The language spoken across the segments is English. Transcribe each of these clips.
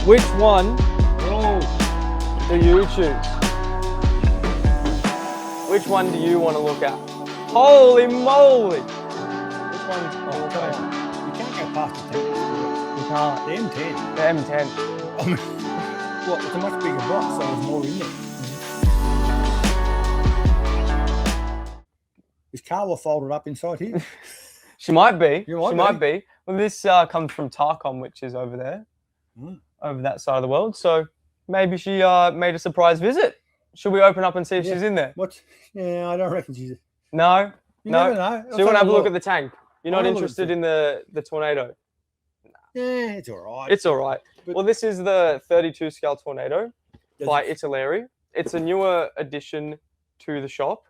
Which one Oh, do you choose? Which one do you want to look at? Holy moly! Which one's oh, come on. You can't go past the tank. You can't. The M10. The M10. I mean, well, it's a much bigger box, so there's more in there. Is Carla folded up inside here? She might be. You might She be. might be. Well, this comes from Takom, which is over there, over that side of the world. So maybe she made a surprise visit. Should we open up and see if she's in there? What? Yeah, I don't reckon she's. No. You No. never know. So you want to have a look at the tank? You're not I'll have a look interested at in the Tornado? Yeah, it's all right. It's all right. But- Well, this is the 32 scale Tornado Does by it- Italeri. It's a newer addition to the shop.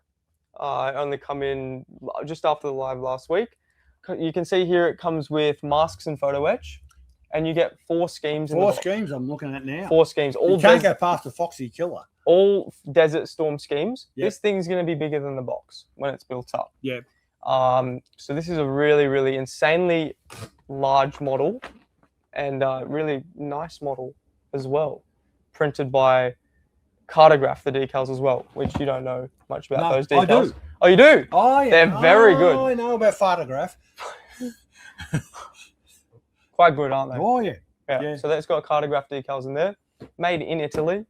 Only come in just after the live last week. You can see here it comes with masks and photo etch, and you get 4 schemes in the Four box. schemes I'm looking at now. 4 schemes, You can't go past the Foxy Killer. all Desert Storm schemes. Yep. This thing's going to be bigger than the box when it's built up. Yeah. So this is a really, really insanely large model, and really nice model as well, printed by Cartograf, the decals as well, which you don't know much about No, those decals. I do. Oh, you do? Oh, yeah. They're very good. I know about Photograf. Quite good, aren't they? Oh, yeah. Yeah. So that's got Cartograf decals in there, made in Italy.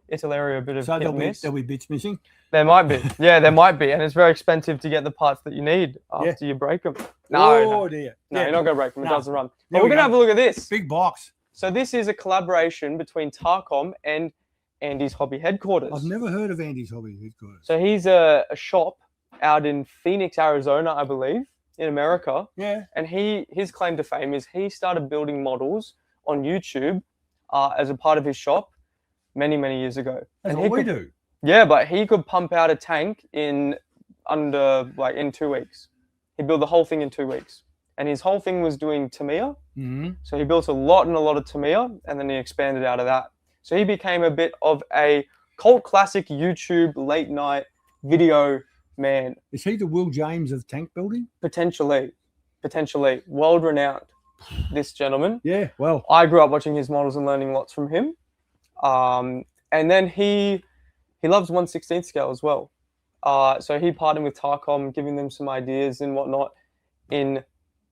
Italy are a bit of So hit there'll and be, miss. there'll be bits missing. There might be. Yeah, there might be. And it's very expensive to get the parts that you need after you break them. No, dear. no, Yeah, you're not going to break them. It no. doesn't run. There But we're we going to go. have a look at this. Big box. So this is a collaboration between Takom and Andy's Hobby headquarters. I've never heard of Andy's Hobby headquarters. So he's a shop out in Phoenix, Arizona, I believe, in America. Yeah. And his claim to fame is he started building models on YouTube as a part of his shop many, many years ago. That's And what we could, do. Yeah, but he could pump out a tank in 2 weeks. He built the whole thing in 2 weeks. And his whole thing was doing Tamiya. Mm-hmm. So he built a lot of Tamiya, and then he expanded out of that. So he became a bit of a cult classic YouTube late night video man. Is he the Will James of tank building? Potentially, world renowned, this gentleman. Yeah, well. I grew up watching his models and learning lots from him. And then he loves 1/16 scale as well. So he partnered with Takom, giving them some ideas and whatnot in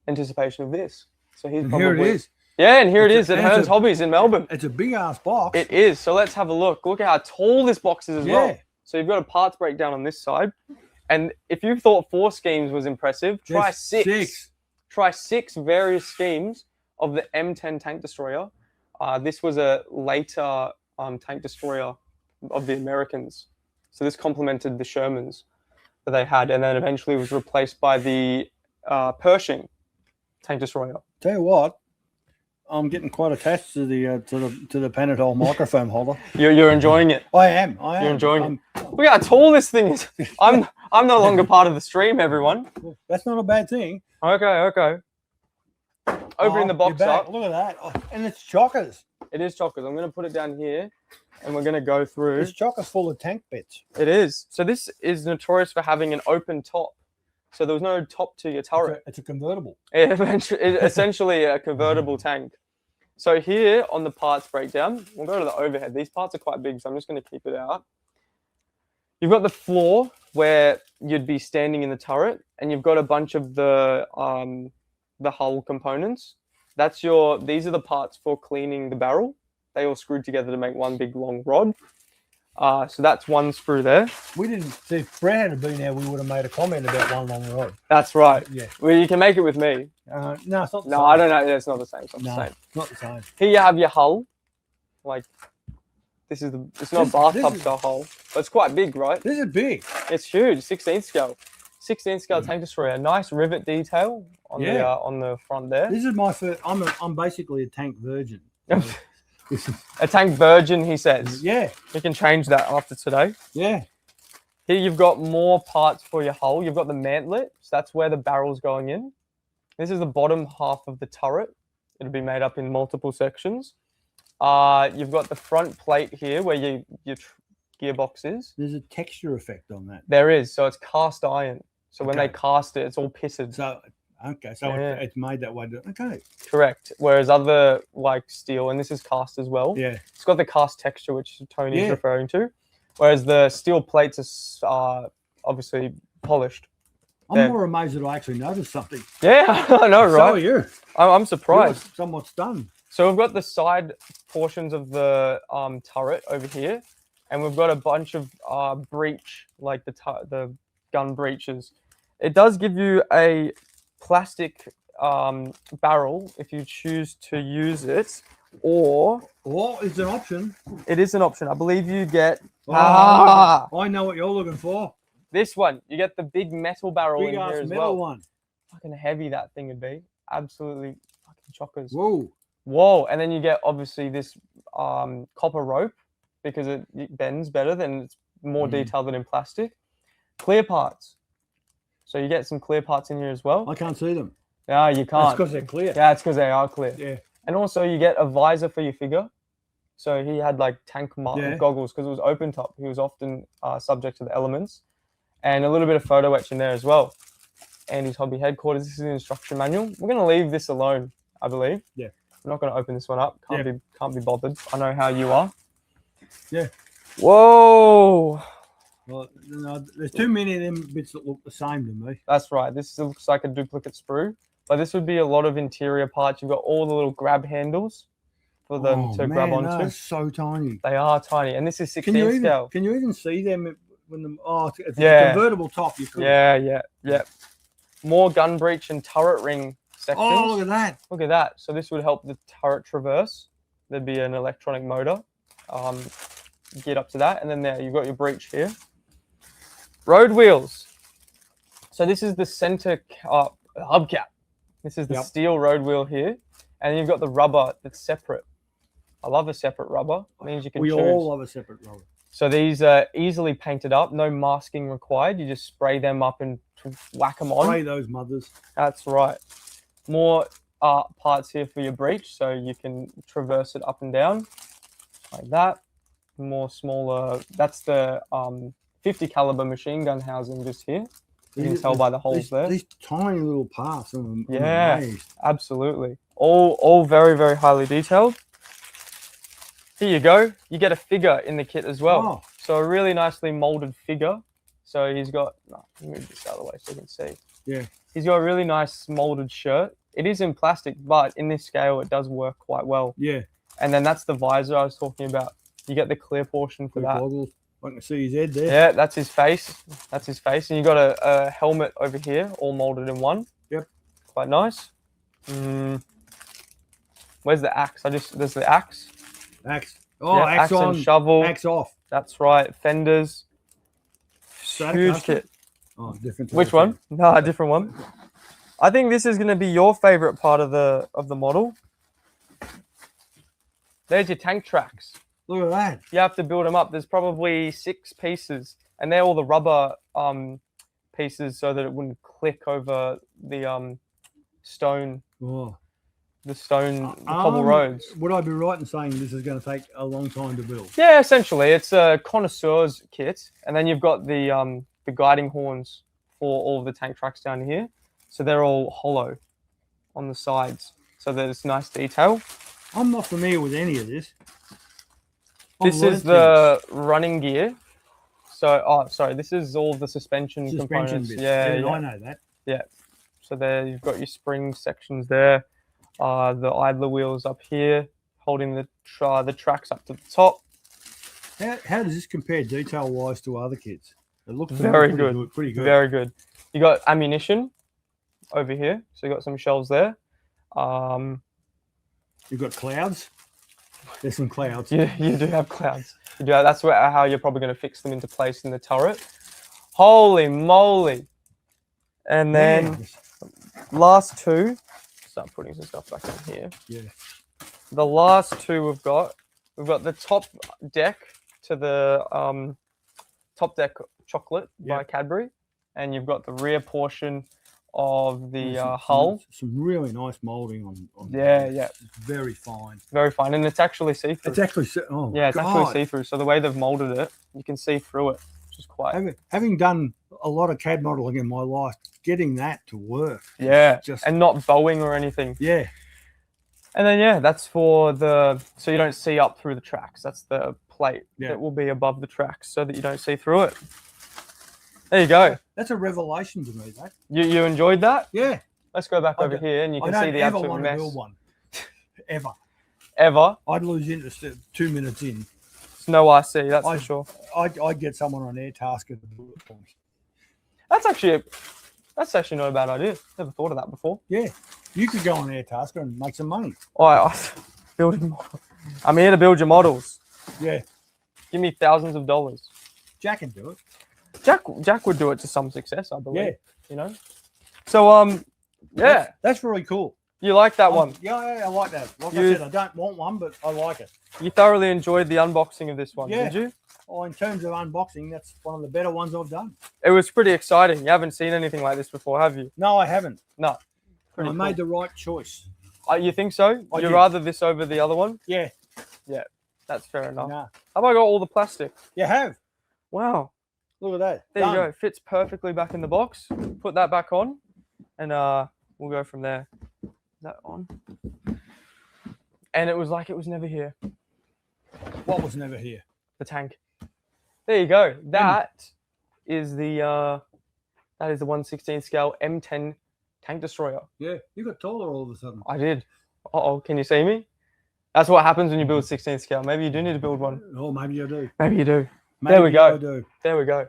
anticipation of this. So he's And probably, here it is. Yeah, and here it is at It's Hearns Hobbies in Melbourne. It's a big ass box. It is. So let's have a look. Look at how tall this box is as well. Yeah. So you've got a parts breakdown on this side. And if you thought 4 schemes was impressive, try There's 6. Try 6 various schemes of the M10 Tank Destroyer. This was a later tank destroyer of the Americans. So this complemented the Shermans that they had, and then eventually was replaced by the Pershing tank destroyer. Tell you what, I'm getting quite attached to the Panadol microphone holder. You're enjoying it. I am. You're enjoying it. Look how tall this thing is. I'm no longer part of the stream, everyone. That's not a bad thing. Okay. Opening the Oh, box you're back. up. Look at that. Oh, and it's chockers. It is chockers. I'm going to put it down here, and we're going to go through. It's chockers full of tank bits. It is. So this is notorious for having an open top. So there was no top to your turret. It's a convertible. It's essentially a convertible tank. So here on the parts breakdown, we'll go to the overhead. These parts are quite big, so I'm just going to keep it out. You've got the floor where you'd be standing in the turret, and you've got a bunch of the hull components. These are the parts for cleaning the barrel. They all screwed together to make one big long rod. So that's one screw there. We didn't see if Brad had been there, we would have made a comment about one long rod. That's right. Yeah. Well, you can make it with me. No, it's not the same. No, I don't know. It's not the same. It's not No, the same. it's not the same. Here you have your hull. Like, it's not a bathtub style hull, but it's quite big, right? This is big. It's huge, 16 scale. 16 scale tank destroyer. Nice rivet detail on the front there. This is my first. I'm basically a tank virgin. So A tank virgin, he says. yeah, You can change that after today. yeah. Here you've got more parts for your hull. You've got the mantlet, so that's where the barrel's going in. This is the bottom half of the turret. It'll be made up in multiple sections. You've got the front plate here where your gearbox is. There's a texture effect on that. There is, so it's cast iron. So when Okay. they cast it, it's all pitted. So Okay, so Yeah. it's made that way. Okay. Correct. Whereas other like steel, and this is cast as well. Yeah. It's got the cast texture, which Tony's Yeah. referring to. Whereas the steel plates are obviously polished. I'm more amazed that I actually noticed something. Yeah, I know, So right? are you. I'm surprised. You're somewhat stunned. So we've got the side portions of the turret over here, and we've got a bunch of breech, like the gun breeches. It does give you a plastic barrel if you choose to use it, or it's an option. it is an option. I believe you get I know what you're looking for. this one. You get the big metal barrel Big in ass here as metal well. one. Fucking heavy that thing would be. Absolutely fucking chockers. Whoa. Whoa, and then you get obviously this copper rope because it bends better, than it's more detailed than in plastic. Clear parts. So you get some clear parts in here as well. I can't see them. No, you can't. That's because they're clear. Yeah, it's because they are clear. Yeah. And also you get a visor for your figure. So he had like tank goggles because it was open top. He was often subject to the elements. And a little bit of photo etch in there as well. Andy's Hobby Headquarters. This is an instruction manual. We're going to leave this alone, I believe. Yeah. I'm not going to open this one up. Can't be bothered. I know how you are. Yeah. Whoa. Well, no, there's too many of them bits that look the same to me. That's right. This looks like a duplicate sprue, but this would be a lot of interior parts. You've got all the little grab handles for them to grab onto. They're so tiny. They are tiny, and this is 16 scale. Can you even see them when them? Oh, it's Yeah. a convertible top. You could. Yeah. More gun breech and turret ring sections. Oh, look at that. Look at that. So this would help the turret traverse. There'd be an electronic motor. Get up to that, and then there you've got your breech here. Road wheels. So this is the center hubcap. This is the steel road wheel here, and you've got the rubber that's separate. I love a separate rubber. It means you can choose. We all love a separate rubber. So these are easily painted up, no masking required. You just spray them up and whack them on. Spray those mothers. That's right. More parts here for your breech, so you can traverse it up and down like that. More smaller. That's the 50 caliber machine gun housing just here. You can tell by the holes there. These tiny little parts. Yeah, absolutely. All very, very highly detailed. Here you go. You get a figure in the kit as well. Oh. So a really nicely molded figure. So he's got, move this out of the way so you can see. Yeah. He's got a really nice molded shirt. It is in plastic, but in this scale, it does work quite well. Yeah. And then that's the visor I was talking about. You get the clear portion for that. Goggles. I can see his head there. Yeah, that's his face. That's his face. And you got a helmet over here, all molded in one. Yep. Quite nice. Where's the axe? There's the axe. Axe. Oh, yeah, axe on. and shovel. Axe off. That's right. Fenders. Huge kit. Oh, different. Which one? No, a different one. I think this is going to be your favorite part of the model. There's your tank tracks. Look at that. You have to build them up. There's probably 6 pieces, and they're all the rubber pieces so that it wouldn't click over the stone. Oh. The cobble roads. Would I be right in saying this is going to take a long time to build? Yeah, essentially, it's a connoisseur's kit, and then you've got the guiding horns for all of the tank tracks down here. So they're all hollow on the sides, so there's nice detail. I'm not familiar with any of this. This is the running gear. So, sorry, this is all the suspension components. Bits. Yeah, I know that. Yeah. So there you've got your spring sections there. The idler wheels up here, holding the tracks up to the top. How does this compare detail-wise to other kits? It looks very good. Pretty good. Very good. You got ammunition over here, so you got some shelves there. You've got clouds. There's some clouds. You do have clouds. You do. That's how you're probably going to fix them into place in the turret. Holy moly! And then last two. Start putting some stuff back in here. Yeah. The last two we've got the top deck to the top deck chocolate by Cadbury, and you've got the rear portion of the hull. Some really nice molding on. Yeah. It's very fine. Very fine, and it's actually see-through. It's actually actually see-through. So the way they've molded it, you can see through it, which is quite. Having done a lot of CAD modeling in my life. Getting that to work. Yeah. Just And not bowing or anything. yeah. And then, yeah, that's for so you don't see up through the tracks. That's the plate that will be above the tracks so that you don't see through it. There you go. That's a revelation to me, that. You enjoyed that? Yeah. Let's go back over here and you can see the I don't ever absolute want mess. to build one. Ever. Ever? I'd lose interest at 2 minutes in. It's no RC, that's for sure. I'd get someone on Airtasker to do it for me. That's actually not a bad idea. Never thought of that before. Yeah. You could go on Airtasker and make some money. Building models. I'm here to build your models. Yeah. Give me thousands of dollars. Jack can do it. Jack would do it to some success, I believe. Yeah. You know? So, yeah. That's really cool. You like that one? Yeah, I like that. Like I said, I don't want one, but I like it. You thoroughly enjoyed the unboxing of this one, Yeah. did you? Well, in terms of unboxing, that's one of the better ones I've done. It was pretty exciting. You haven't seen anything like this before, have you? No, I haven't. No. I made the right choice. You think so? You'd rather this over the other one? Yeah. Yeah, that's fair enough. Nah. Have I got all the plastic? You have. Wow. Look at that. There you go. Fits perfectly back in the box. Put that back on, and we'll go from there. Is that on? And it was like it was never here. What was never here? The tank. There you go. That is the 1/16 scale M10 Tank Destroyer. Yeah, you got taller all of a sudden. I did. Uh-oh, can you see me? That's what happens when you build 16 scale. Maybe you do need to build one. Oh, maybe I do. Maybe you do. Maybe There we go. I do. There we go.